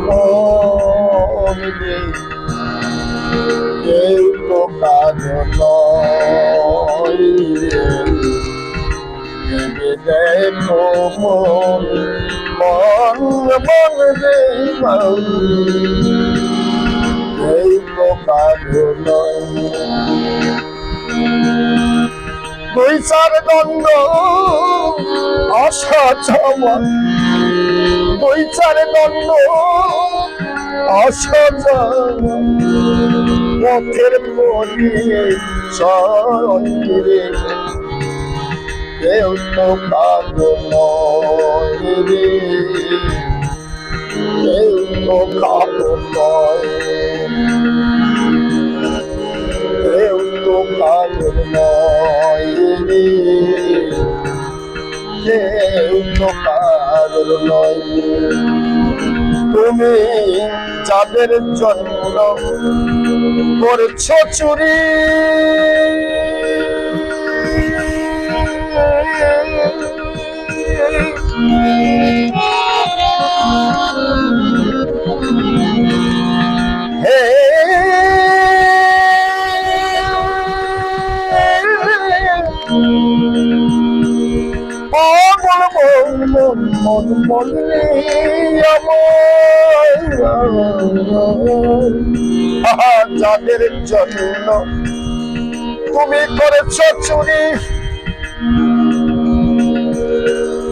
মন রে, কেউ তো কারো নয় রে। ভেবে দেখো মন, মন মন রে মন, কেউ তো কারো নয়। দুই চার দ্বন্দ্ব অসচমন, দুই চার দ্বন্দ্ব অসচমন, পথের পরিচয় কেউ তো কারো নয় রে, কেউ তো কারো নয়, কেউ তো কারো নয় রে, কেউ তো কারো নয়। তুমি যাদের জন্য করছো চুরি, যাদের জন্য তুমি করেছ চুরি,